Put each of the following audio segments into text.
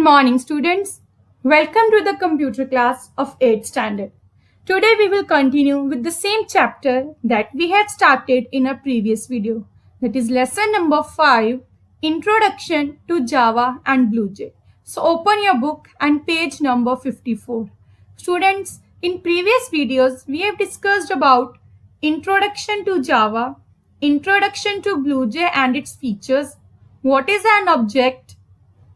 morning, students. Welcome to the computer class of 8th standard. Today we will continue with the same chapter that we had started in a previous video. That is lesson number 5, Introduction to Java and BlueJ. So open your book and page number 54. Students, in previous videos we have discussed about Introduction to Java, Introduction to BlueJ and its features, what is an object,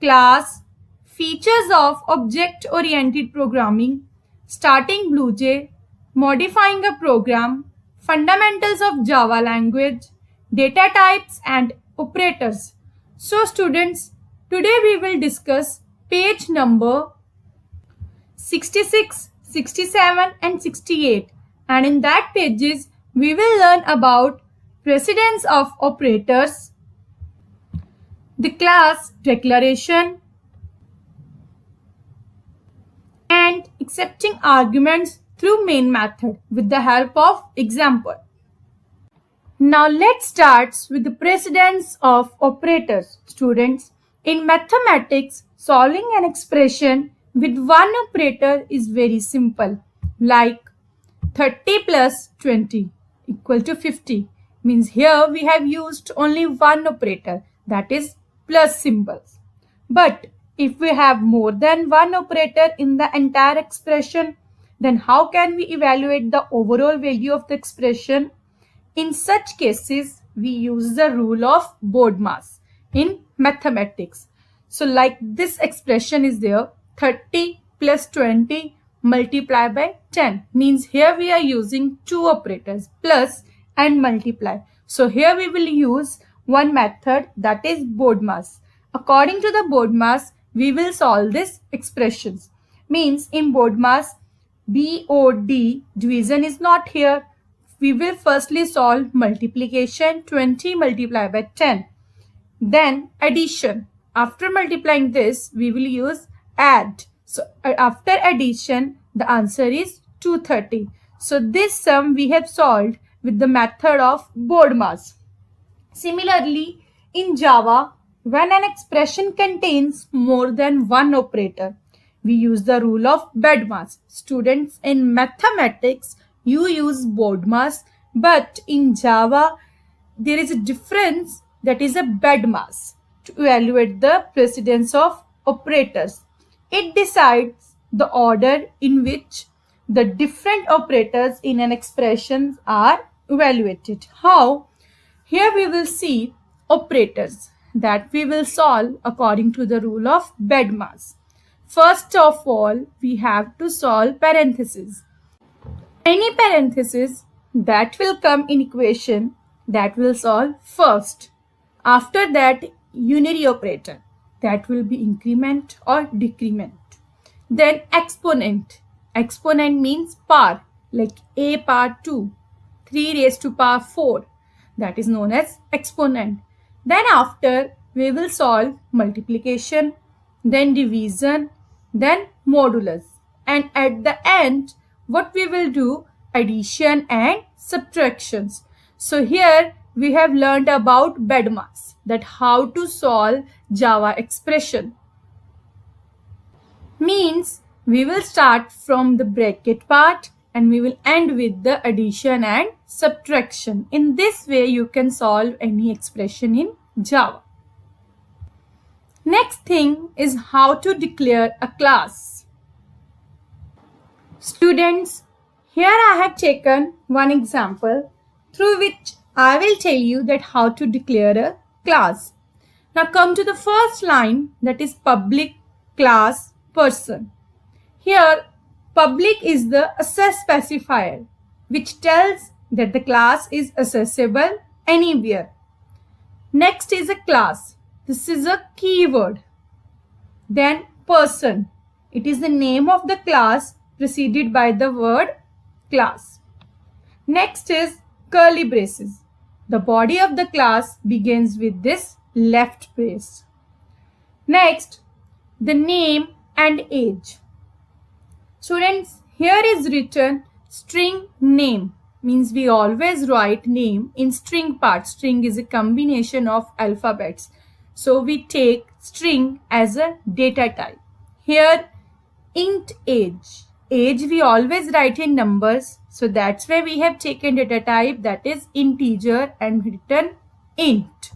class, features of object-oriented programming, starting BlueJ, modifying a program, fundamentals of Java language, data types and operators. So students, today we will discuss page number 66, 67 and 68, and in that pages we will learn about precedence of operators, the class declaration, and accepting arguments through main method with the help of example. Now let's start with the precedence of operators. Students, in mathematics, solving an expression with one operator is very simple, like 30 plus 20 equal to 50. Means here we have used only one operator, that is plus symbols. But if we have more than one operator in the entire expression, then how can we evaluate the overall value of the expression? In such cases, we use the rule of BODMAS in mathematics. So like this expression is there, 30 plus 20 multiplied by 10. Means here we are using two operators, plus and multiply. So here we will use one method, that is BODMAS. According to the BODMAS, we will solve this expressions. Means in BODMAS, BOD, division is not here. We will firstly solve multiplication, 20 multiplied by 10. Then addition. After multiplying this, we will use add. So after addition, the answer is 230. So this sum we have solved with the method of BODMAS. Similarly, in Java, when an expression contains more than one operator, we use the rule of BEDMAS. Students, in mathematics, you use BODMAS, but in Java, there is a difference, that is a BEDMAS, to evaluate the precedence of operators. It decides the order in which the different operators in an expression are evaluated. How? Here we will see operators that we will solve according to the rule of BEDMAS. First of all, we have to solve parentheses. Any parenthesis that will come in equation, that will solve first. After that, unary operator, that will be increment or decrement. Then exponent. Exponent means power, like a power 2, 3 raised to power 4. That is known as exponent. Then after, we will solve multiplication, then division, then modulus. And at the end, what we will do? Addition and subtractions. So here we have learned about BEDMAS, that how to solve Java expression. Means we will start from the bracket part and we will end with the addition and subtraction. In this way, you can solve any expression in Java. Next thing is how to declare a class. Students, here I have taken one example through which I will tell you that how to declare a class. Now come to the first line, that is public class person. Here public is the access specifier, which tells that the class is accessible anywhere. Next is a class. This is a keyword. Then person. It is the name of the class preceded by the word class. Next is curly braces. The body of the class begins with this left brace. Next, the name and age. Students, here is written string name. Means we always write name in string part. String is a combination of alphabets. So we take string as a data type. Here int age. Age we always write in numbers, so that's why we have taken data type that is integer and written int.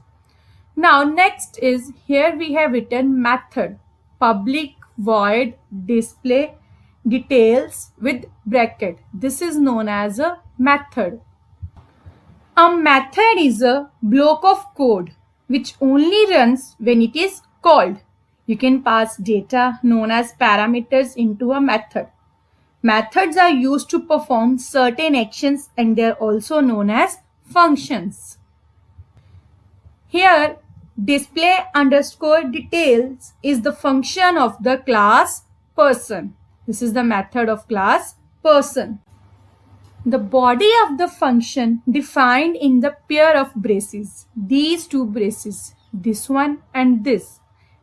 Now next is, here we have written method, public void display details with bracket. This is known as a method. A method is a block of code which only runs when it is called. You can pass data known as parameters into a method. Methods are used to perform certain actions and they are also known as functions. Here display underscore details is the function of the class person. This is the method of class person. The body of the function defined in the pair of braces, these two braces, this one and this.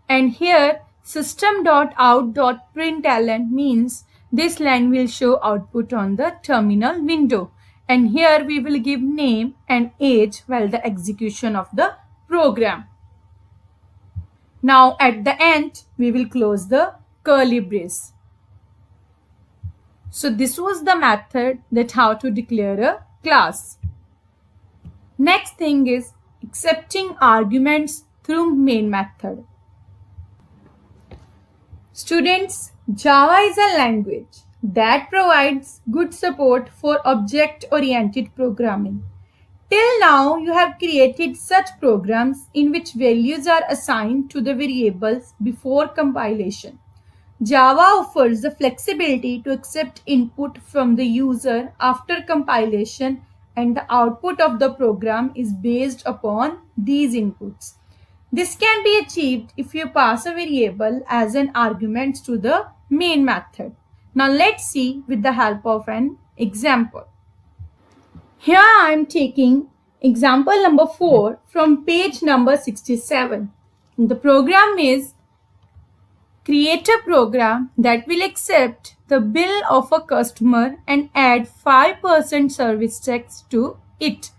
And here system.out.println means this line will show output on the terminal window. And here we will give name and age while the execution of the program. Now at the end we will close the curly brace. So this was the method that how to declare a class. Next thing is accepting arguments through main method. Students, Java is a language that provides good support for object-oriented programming. Till now, you have created such programs in which values are assigned to the variables before compilation. Java offers the flexibility to accept input from the user after compilation, and the output of the program is based upon these inputs. This can be achieved if you pass a variable as an argument to the main method. Now let's see with the help of an example. Here I am taking example number 4 from page number 67. The program is create a program that will accept the bill of a customer and add 5% service tax to it.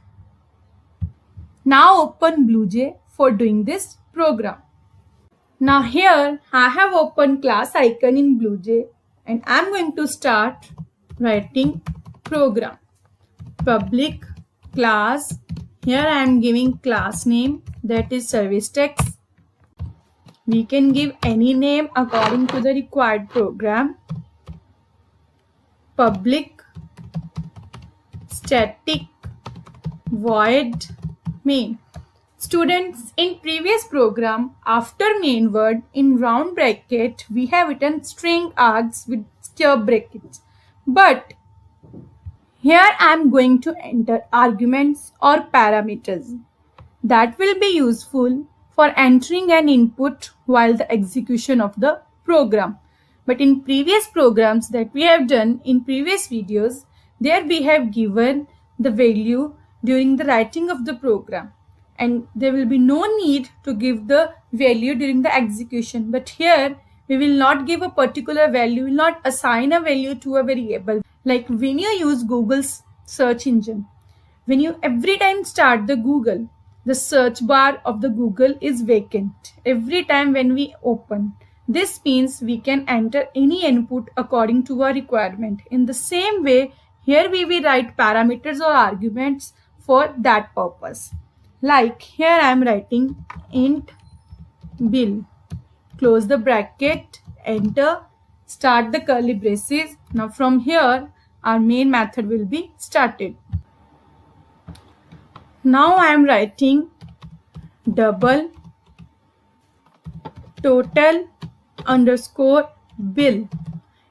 Now open BlueJ for doing this program. Now here I have opened class icon in BlueJ and I am going to start writing program. Public class, here I am giving class name that is service tax. We can give any name according to the required program. Public static void main. Students, in previous program, after main word in round bracket, we have written string args with square brackets. But here I am going to enter arguments or parameters that will be useful for entering an input while the execution of the program. But in previous programs that we have done in previous videos, there we have given the value during the writing of the program, and there will be no need to give the value during the execution. But here we will not give a particular value, we will not assign a value to a variable. Like when you use Google's search engine, when you every time start the Google, the search bar of the Google is vacant every time when we open. This means we can enter any input according to our requirement. In the same way, here we will write parameters or arguments for that purpose. Like here I am writing int bill, close the bracket, enter, start the curly braces. Now from here our main method will be started. Now I am writing double total underscore bill.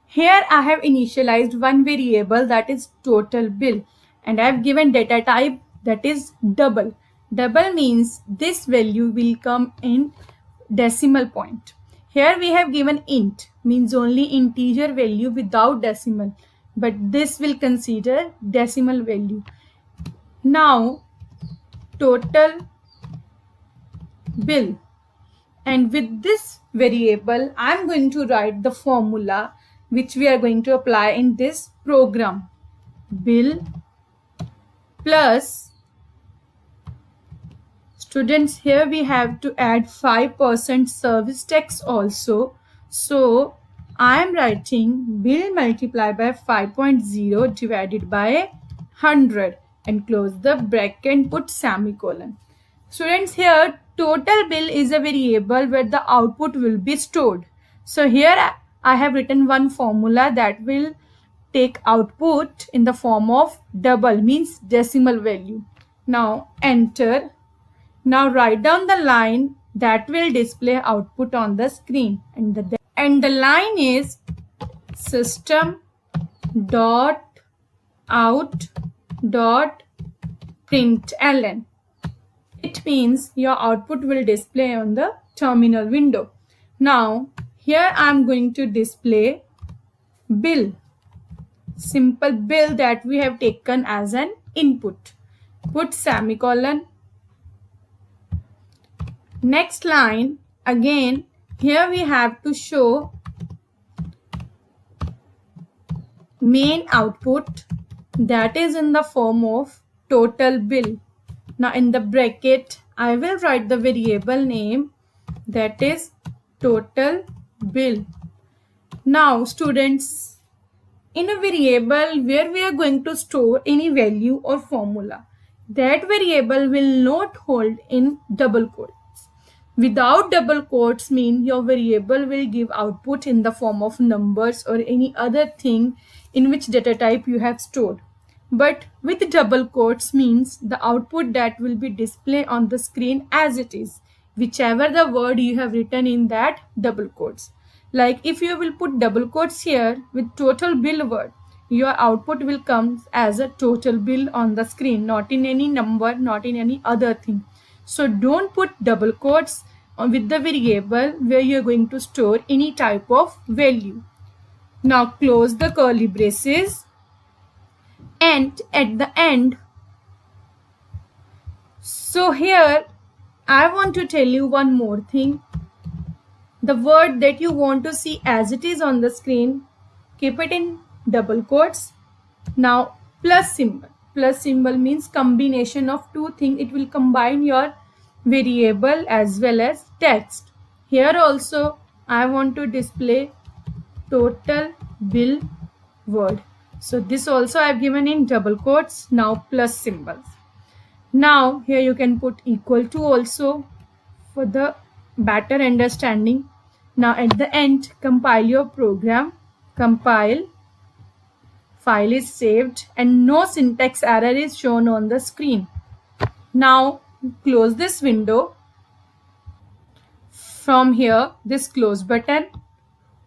Here I have initialized one variable that is total bill, and I have given data type that is double. Double means this value will come in decimal point. Here we have given int, means only integer value without decimal, but this will consider decimal value. Now total bill, and with this variable I am going to write the formula which we are going to apply in this program. Bill plus Students, here we have to add 5% service tax also. So I am writing bill multiplied by 5.0 divided by 100 and close the bracket and put semicolon. Students, here total bill is a variable where the output will be stored. So here I have written one formula that will take output in the form of double, means decimal value. Now enter. Now write down the line that will display output on the screen, and the line is system dot out dot println. It means your output will display on the terminal window. Now here I am going to display bill, simple bill that we have taken as an input. Put semicolon. Next line, again here we have to show main output that is in the form of total bill. Now in the bracket I will write the variable name that is total bill. Now students, in a variable where we are going to store any value or formula, that variable will not hold in double quotes. Without double quotes mean your variable will give output in the form of numbers or any other thing in which data type you have stored. But with double quotes means the output that will be displayed on the screen as it is, whichever the word you have written in that double quotes. Like if you will put double quotes here with total bill word, your output will come as a total bill on the screen, not in any number, not in any other thing. So don't put double quotes with the variable where you are going to store any type of value. Now close the curly braces, and at the end, so here I want to tell you one more thing. The word that you want to see as it is on the screen, keep it in double quotes. Now plus symbol. Plus symbol means combination of two things. It will combine your variable as well as text. Here also I want to display total bill word. So this also I have given in double quotes. Now plus symbols. Now here you can put equal to also for the better understanding. Now at the end, compile your program. Compile. File is saved and no syntax error is shown on the screen. Now close this window. From here, this close button,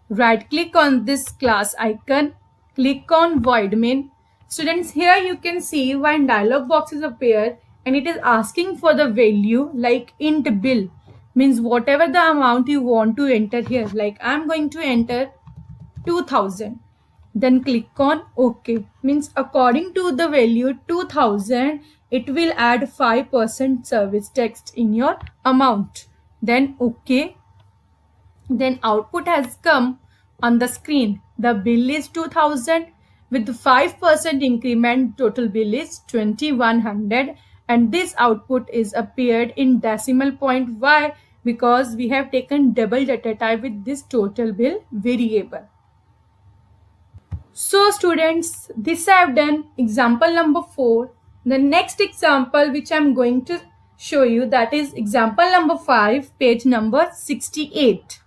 right click on this class icon, click on void main. Students, here you can see one dialog box is appear and it is asking for the value like int bill, means whatever the amount you want to enter here. Like I am going to enter 2000. Then click on OK. Means according to the value 2000, it will add 5% service text in your amount. Then OK. Then output has come on the screen. The bill is 2000 with the 5% increment. Total bill is 2100, and this output is appeared in decimal point. Why? Because we have taken double data type with this total bill variable. So students, this I have done example number 4. The next example which I am going to show you, that is example number 5, page number 68.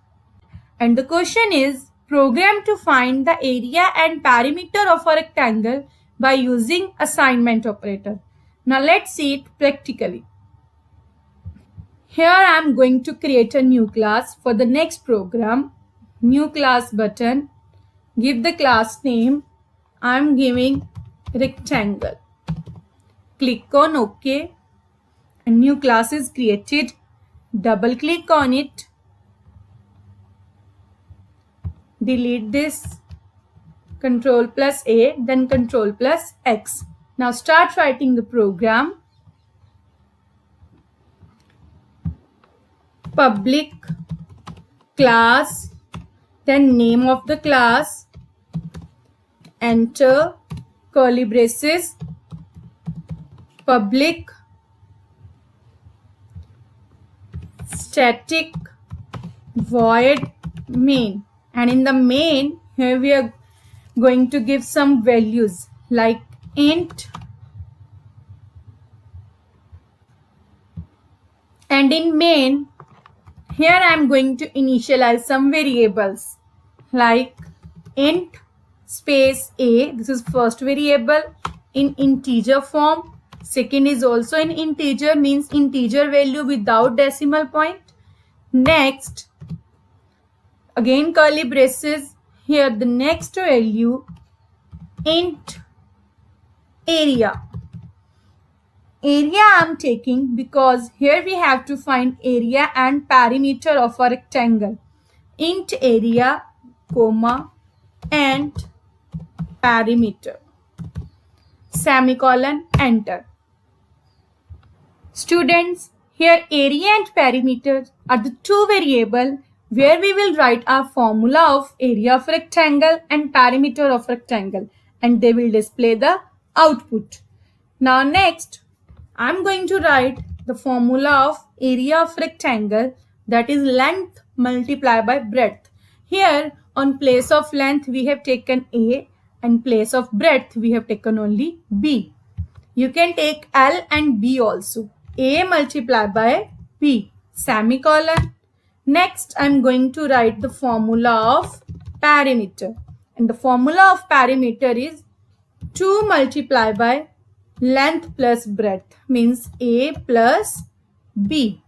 And the question is, program to find the area and perimeter of a rectangle by using assignment operator. Now let's see it practically. Here I am going to create a new class for the next program. New class button. Give the class name. I am giving rectangle. Click on OK. A new class is created. Double click on it. Delete this. Ctrl plus A, then Ctrl plus X. Now start writing the program. Public class, then name of the class, enter, curly braces, public static void main, and in the main here we are going to give some values like int, and in main here I am going to initialize some variables like int space a, this is first variable in integer form, second is also in integer, means integer value without decimal point. Next, again curly braces, here the next value int area. Area I am taking because here we have to find area and perimeter of a rectangle. Int area, comma, and perimeter, semicolon, enter. Students, here area and perimeter are the two variables where we will write our formula of area of rectangle and perimeter of rectangle, and they will display the output. Now next, I am going to write the formula of area of rectangle, that is length multiplied by breadth. Here on place of length we have taken A, and place of breadth we have taken only B. You can take L and B also. A multiplied by B, semicolon. Next I am going to write the formula of perimeter, and the formula of perimeter is 2 multiplied by length plus breadth, means A plus B.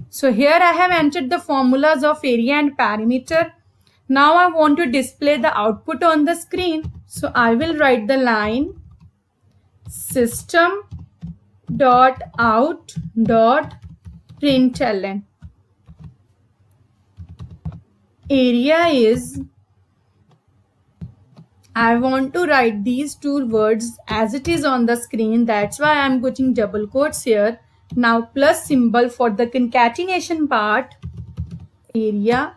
So here I have entered the formulas of area and perimeter. Now I want to display the output on the screen. So I will write the line system dot out dot println. Area is, I want to write these two words as it is on the screen. That's why I'm putting double quotes here. Now plus symbol for the concatenation part. Area,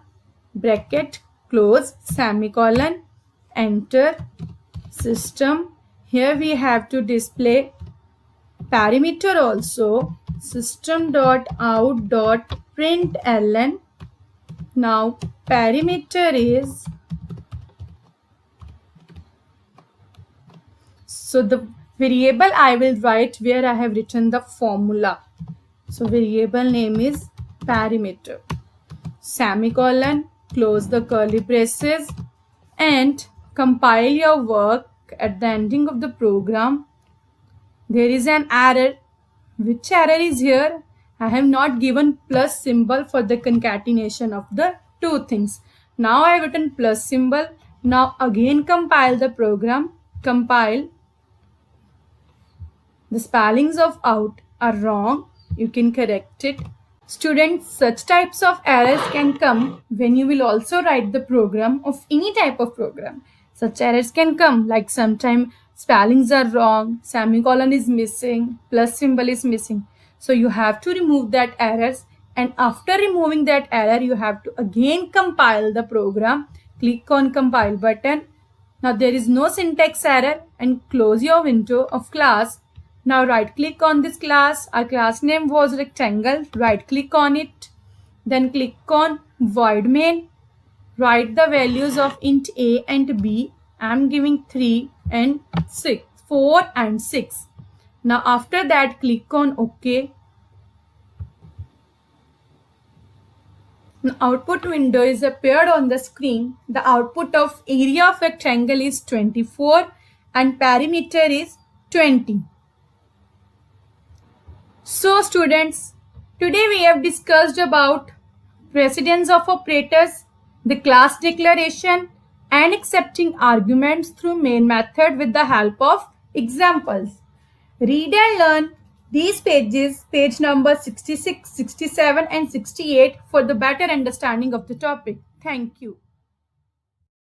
bracket, close, semicolon, enter, system. Here we have to display perimeter also. System dot out dot println. Now perimeter is, so the variable I will write where I have written the formula. So variable name is perimeter, semicolon, close the curly braces, and compile your work. At the ending of the program there is an error. Which error is here? I have not given plus symbol for the concatenation of the two things. Now I have written plus symbol. Now again compile the program. Compile. The spellings of out are wrong. You can correct it. Students, such types of errors can come when you will also write the program of any type of program. Such errors can come like sometime spellings are wrong, semicolon is missing, plus symbol is missing. So you have to remove that errors, and after removing that error you have to again compile the program. Click on compile button. Now there is no syntax error, and close your window of class. Now right click on this class. Our class name was rectangle. Right click on it. Then click on void main. Write the values of int a and b. I am giving 3 and 6, 4 and 6. Now after that click on OK. Now output window is appeared on the screen. The output of area of rectangle is 24 and perimeter is 20. So students, today we have discussed about precedence of operators, the class declaration, and accepting arguments through main method with the help of examples. Read and learn these pages, page number 66, 67 and 68 for the better understanding of the topic. Thank you.